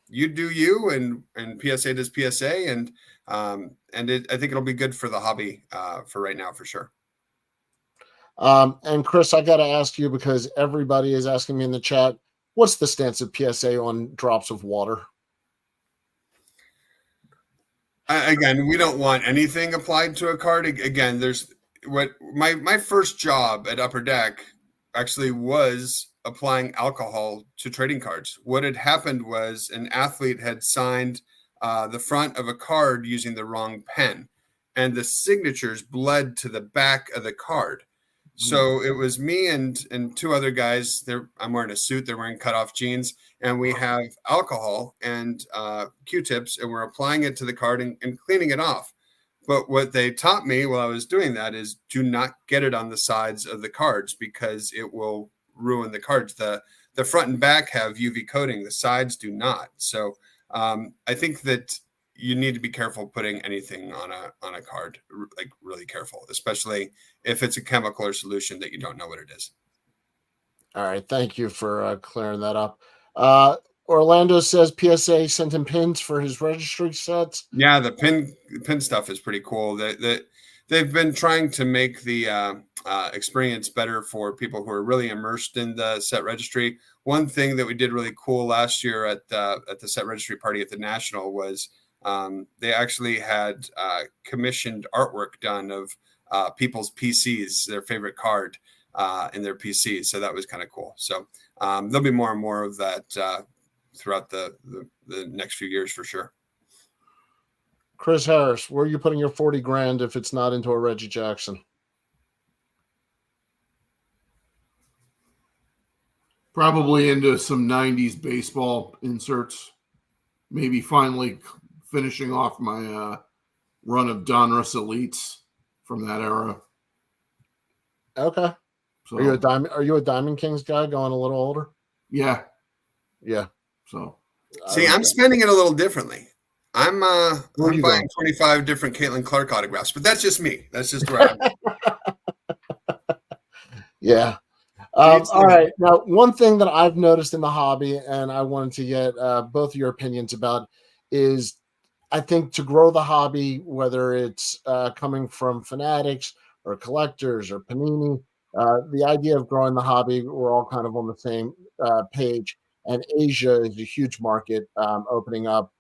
you do you, and PSA does PSA, and I think it'll be good for the hobby for right now for sure. And Chris, I got to ask you, because everybody is asking me in the chat, what's the stance of PSA on drops of water? Again, we don't want anything applied to a card. Again, there's what my first job at Upper Deck actually was applying alcohol to trading cards. What had happened was an athlete had signed the front of a card using the wrong pen, and the signatures bled to the back of the card. So it was me and two other guys. I'm wearing a suit. They're wearing cutoff jeans, and we have alcohol and Q-tips, and we're applying it to the card and cleaning it off. But what they taught me while I was doing that is do not get it on the sides of the cards, because it will ruin the cards. The front and back have UV coating. The sides do not. So I think that you need to be careful putting anything on a card, like really careful, especially if it's a chemical or solution that you don't know what it is. All right. Thank you for clearing that up. Orlando says PSA sent him pins for his registry sets. Yeah, the pin stuff is pretty cool. They've been trying to make the experience better for people who are really immersed in the set registry. One thing that we did really cool last year at the set registry party at the National was they actually had commissioned artwork done of people's PCs, their favorite card in their PCs. So that was kind of cool. So there'll be more and more of that throughout the next few years for sure. Chris Harris, where are you putting your 40 grand if it's not into a Reggie Jackson? probably into some 90s baseball inserts. Maybe finally finishing off my run of Donruss Elites from that era. Okay. So, Are you a Diamond Kings guy going a little older? Yeah. Yeah. So see, I'm spending it a little differently. I'm buying going? 25 different Caitlyn Clark autographs, but that's just me. That's just where I'm at. Yeah. All right. Now, one thing that I've noticed in the hobby, and I wanted to get both of your opinions about, is I think to grow the hobby, whether it's coming from fanatics or collectors or Panini, the idea of growing the hobby, we're all kind of on the same page, and Asia is a huge market opening up.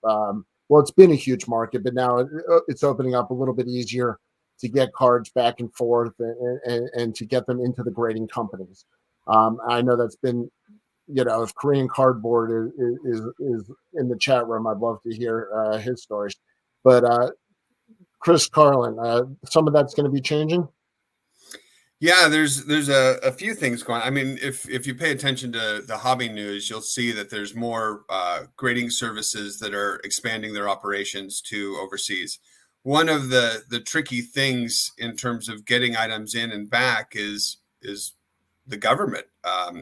Well, it's been a huge market, but now it's opening up a little bit easier to get cards back and forth and to get them into the grading companies. I know that's been, if Korean Cardboard is in the chat room, I'd love to hear his stories. But Chris Carlin, some of that's going to be changing. Yeah, there's a few things going on. I mean, if you pay attention to the hobby news, you'll see that there's more grading services that are expanding their operations to overseas. One of the tricky things in terms of getting items in and back is the government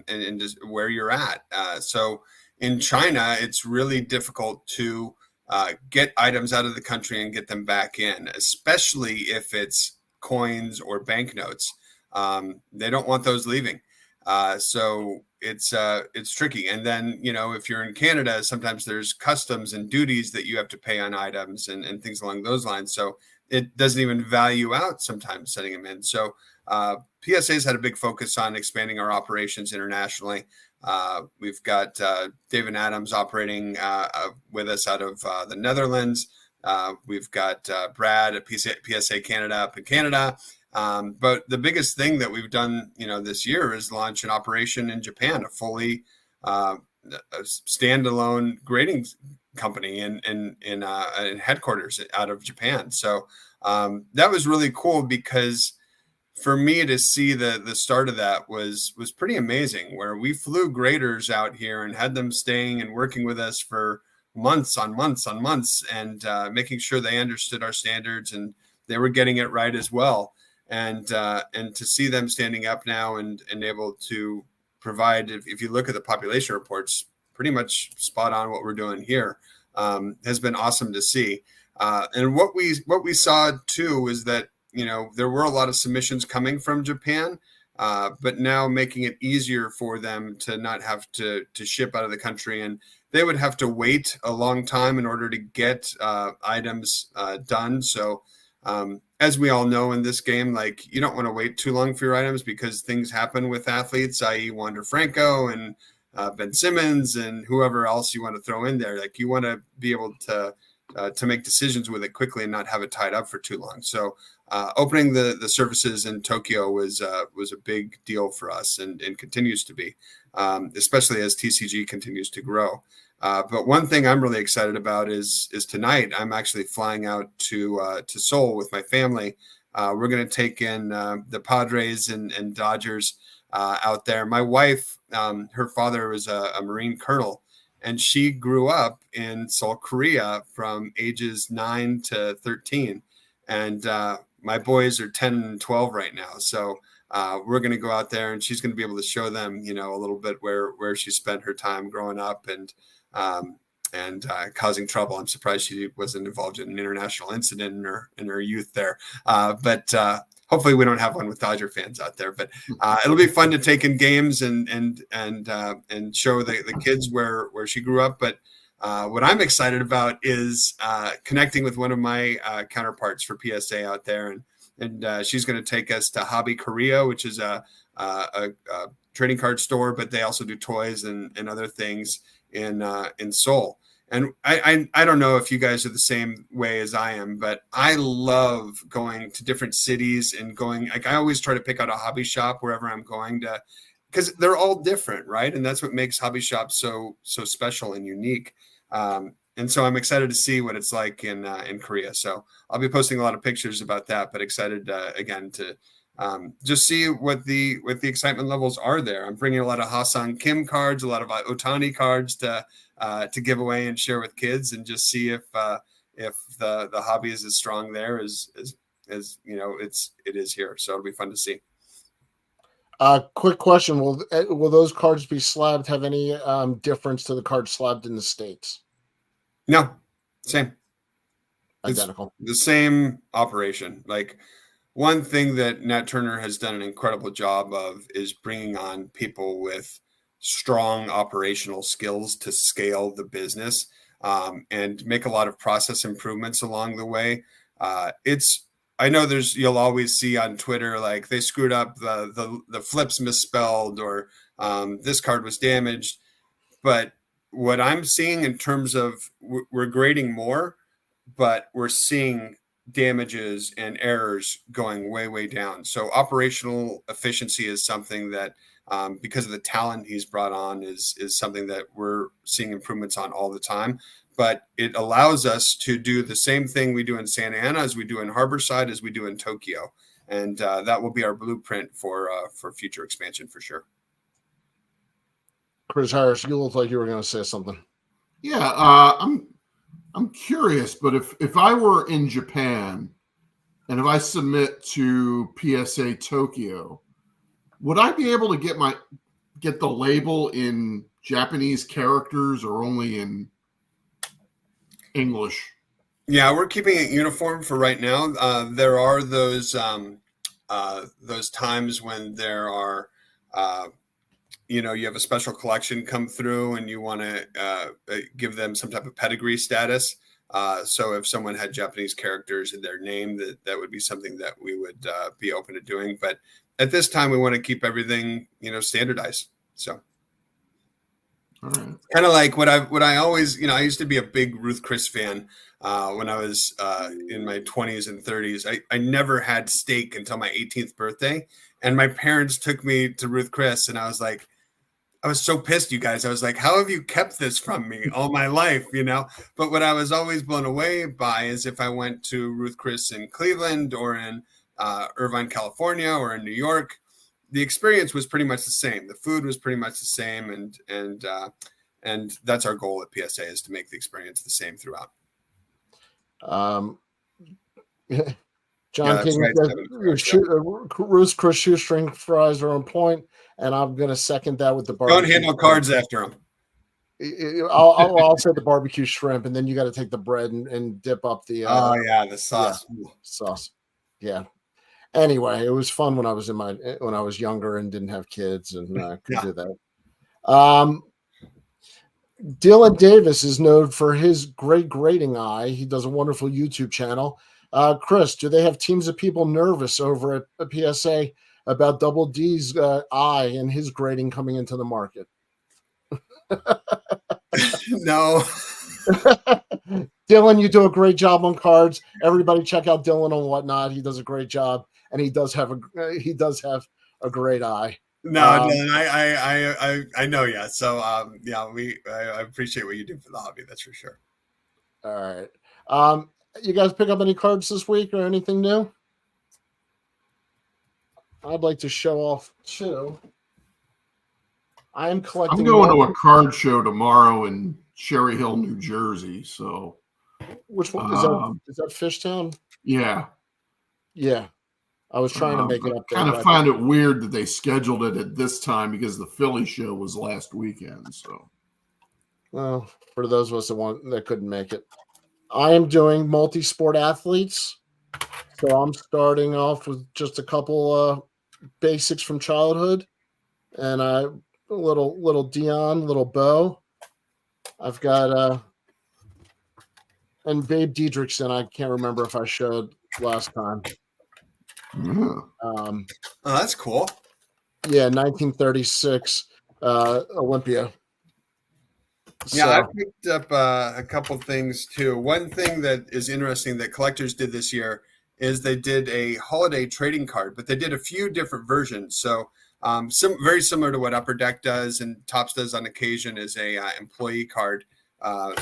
and just where you're at. So in China, it's really difficult to get items out of the country and get them back in, especially if it's coins or banknotes. They don't want those leaving. So it's tricky. And then, if you're in Canada, sometimes there's customs and duties that you have to pay on items and things along those lines. So it doesn't even value out sometimes sending them in. So PSA's had a big focus on expanding our operations internationally. We've got David Adams operating with us out of the Netherlands. We've got Brad at PSA Canada up in Canada. But the biggest thing that we've done, this year is launch an operation in Japan, a fully a standalone grading company in headquarters out of Japan. So that was really cool because for me to see the start of that was pretty amazing, where we flew graders out here and had them staying and working with us for months on months on months and making sure they understood our standards and they were getting it right as well. And to see them standing up now and able to provide, if you look at the population reports, pretty much spot on what we're doing here, has been awesome to see. And what we saw too is that, there were a lot of submissions coming from Japan, but now making it easier for them to not have to ship out of the country, and they would have to wait a long time in order to get items done. So as we all know in this game, like, you don't want to wait too long for your items because things happen with athletes, i.e. Wander Franco and Ben Simmons and whoever else you want to throw in there. Like, you want to be able to make decisions with it quickly and not have it tied up for too long. So opening the services in Tokyo was a big deal for us and continues to be, especially as TCG continues to grow. But one thing I'm really excited about is tonight I'm actually flying out to Seoul with my family. We're going to take in the Padres and Dodgers out there. My wife, her father was a Marine colonel, and she grew up in Seoul, Korea from ages 9 to 13. And my boys are 10 and 12 right now. So we're going to go out there and she's going to be able to show them, a little bit where she spent her time growing up and causing trouble. I'm surprised she wasn't involved in an international incident in her youth there. But hopefully we don't have one with Dodger fans out there, but it'll be fun to take in games and show the kids where she grew up. But what I'm excited about is connecting with one of my counterparts for PSA out there, and she's going to take us to Hobby Korea, which is a trading card store, but they also do toys and other things in Seoul. And I don't know if you guys are the same way as I am, but I love going to different cities and I always try to pick out a hobby shop wherever I'm going to, because they're all different, right? And that's what makes hobby shops so special and unique. And so I'm excited to see what it's like in Korea. So I'll be posting a lot of pictures about that, but excited again to just see what the excitement levels are there. I'm bringing a lot of Ha-Seong Kim cards, a lot of Otani cards to give away and share with kids, and just see if the hobby is as strong there as it is here. So it'll be fun to see. Quick question: Will those cards be slabbed? Have any difference to the cards slabbed in the States? No, same. Identical. It's the same operation. Like, one thing that Nat Turner has done an incredible job of is bringing on people with strong operational skills to scale the business and make a lot of process improvements along the way. I know you'll always see on Twitter, like, they screwed up the flips misspelled, or this card was damaged. But what I'm seeing in terms of we're grading more, but we're seeing damages and errors going way, way down. So operational efficiency is something that, because of the talent he's brought on, is something that we're seeing improvements on all the time. But it allows us to do the same thing we do in Santa Ana as we do in Harborside as we do in Tokyo. And that will be our blueprint for future expansion for sure. Chris Harris, you look like you were going to say something. Yeah, I'm curious, but if I were in Japan and if I submit to PSA Tokyo, would I be able to get the label in Japanese characters or only in English? Yeah, we're keeping it uniform for right now. There are those times when there are, you have a special collection come through and you want to give them some type of pedigree status. So if someone had Japanese characters in their name, that would be something that we would be open to doing. But at this time, we want to keep everything, standardized. So. Right. Kind of like what I always, I used to be a big Ruth Chris fan when I was in my 20s and 30s. I never had steak until my 18th birthday. And my parents took me to Ruth Chris and I was so pissed, you guys. I was like, how have you kept this from me all my life, But what I was always blown away by is if I went to Ruth Chris in Cleveland or in Irvine, California, or in New York, the experience was pretty much the same. The food was pretty much the same, and that's our goal at PSA, is to make the experience the same throughout. John King says Ruth's Chris shoestring fries are on point, and I'm going to second that with the barbecue. Don't handle cards after them. I'll say the barbecue shrimp, and then you got to take the bread and dip up the. The sauce. Yeah, sauce. Yeah. Anyway, it was fun when I was younger and didn't have kids and could do that. Dylan Davis is known for his great grading eye. He does a wonderful YouTube channel. Chris, do they have teams of people nervous over at PSA about Double D's eye and his grading coming into the market? No. Dylan, you do a great job on cards. Everybody check out Dylan on Whatnot. He does a great job, and he does have a great eye. No, Dylan, I know, yeah. So I appreciate what you do for the hobby. That's for sure. All right. You guys pick up any cards this week or anything new? I'd like to show off too. I am collecting. I'm going to a card show tomorrow in Cherry Hill, New Jersey. So, which one is that? Fishtown? Yeah. Yeah. I was trying to make it up there. I kind of find it weird that they scheduled it at this time because the Philly show was last weekend. So, well, for those of us that couldn't make it, I am doing multi-sport athletes. So I'm starting off with just a couple basics from childhood, and a little Dion, little Bo. I've got and Babe Diedrichson. I can't remember if I showed last time. Yeah. That's cool. Yeah, 1936 Olympia. Yeah, I picked up a couple things too. One thing that is interesting that collectors did this year is they did a holiday trading card, but they did a few different versions. So very similar to what Upper Deck does and Topps does on occasion is a employee card.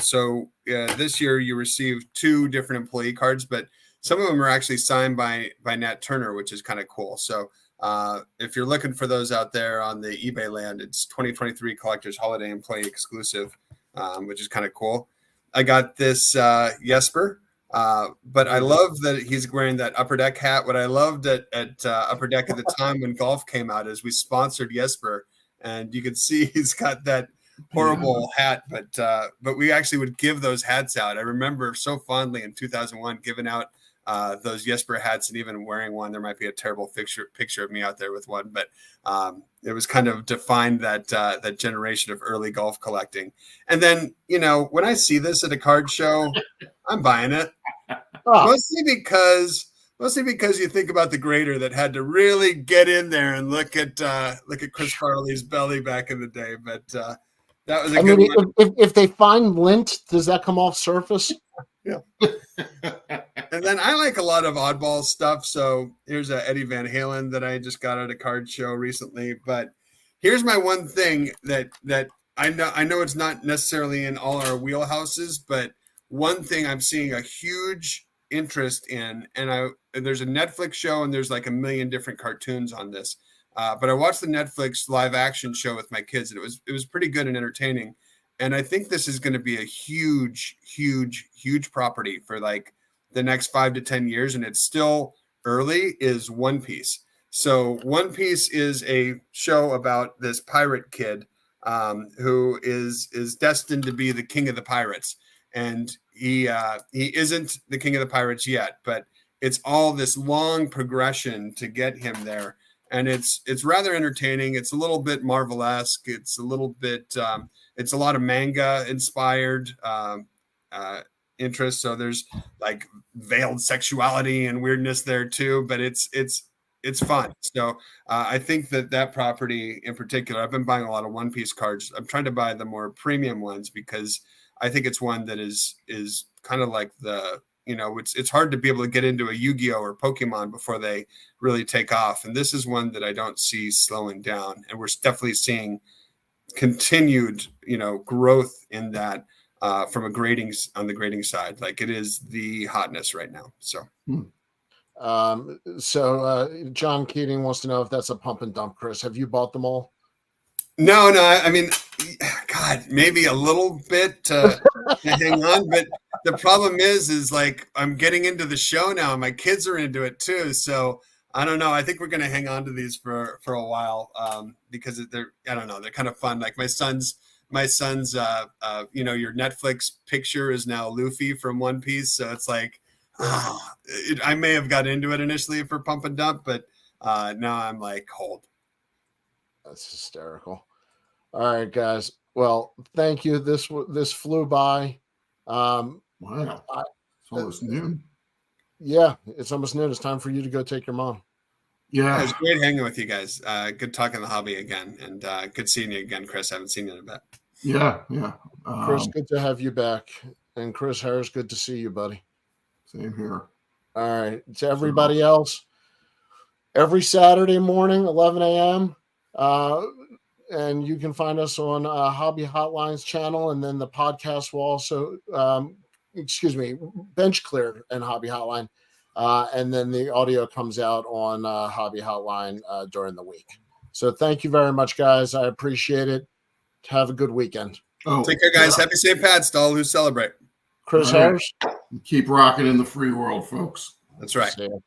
So this year you received 2 different employee cards, but some of them are actually signed by Nat Turner, which is kind of cool. So if you're looking for those out there on the eBay land, it's 2023 Collectors Holiday Employee Exclusive, which is kind of cool. I got this Jesper, but I love that he's wearing that Upper Deck hat. What I loved at Upper Deck at the time when golf came out is we sponsored Jesper, and you could see he's got that horrible hat, but we actually would give those hats out. I remember so fondly in 2001 giving out those Jesper hats, and even wearing one. There might be a terrible picture of me out there with one, but it was kind of defined that generation of early golf collecting. And then, when I see this at a card show, I'm buying it. Mostly because you think about the grader that had to really get in there and look at Chris Farley's belly back in the day. But That was a I good mean, one. if they find lint, does that come off surface? Yeah. And then I like a lot of oddball stuff. So here's a Eddie Van Halen that I just got at a card show recently. But here's my one thing that I know it's not necessarily in all our wheelhouses, but one thing I'm seeing a huge interest in, and there's a Netflix show and there's like a million different cartoons on this. But I watched the Netflix live action show with my kids, and it was pretty good and entertaining. And I think this is going to be a huge, huge, huge property for like the next 5 to 10 years. And it's still early, is One Piece. So One Piece is a show about this pirate kid who is destined to be the king of the pirates. And he isn't the king of the pirates yet, but it's all this long progression to get him there. And it's rather entertaining. It's a little bit Marvel-esque. It's a little bit it's a lot of manga inspired interest. So there's like veiled sexuality and weirdness there too, but it's fun. So I think that property in particular, I've been buying a lot of One Piece cards. I'm trying to buy the more premium ones because I think it's one that is kind of like it's hard to be able to get into a Yu-Gi-Oh or Pokemon before they really take off. And this is one that I don't see slowing down. And we're definitely seeing continued, growth in that from on the grading side. Like it is the hotness right now. So, John Keating wants to know if that's a pump and dump, Chris. Have you bought them all? No. I mean, God, maybe a little bit to hang on, but the problem is like I'm getting into the show now, and my kids are into it too. So I don't know. I think we're going to hang on to these for a while because they're kind of fun. Like my son's your Netflix picture is now Luffy from One Piece, so it's like I may have got into it initially for pump and dump, but now I'm like, hold. That's hysterical. All right, guys. Well, thank you. This flew by. Wow. It's almost noon. Yeah, it's almost noon. It's time for you to go take your mom. Yeah. It was great hanging with you guys. Good talking the hobby again, and good seeing you again, Chris. I haven't seen you in a bit. Yeah. Chris, good to have you back. And Chris Harris, good to see you, buddy. Same here. All right. To everybody else, every Saturday morning, 11 a.m., and you can find us on Hobby Hotlines channel, and then the podcast will also, Bench Clear and Hobby Hotline, and then the audio comes out on Hobby Hotline during the week. So thank you very much, guys. I appreciate it. Have a good weekend. Take care, guys. Happy St. Pat's to all who celebrate. Chris Harris. Keep rocking in the free world, folks. That's right. See ya.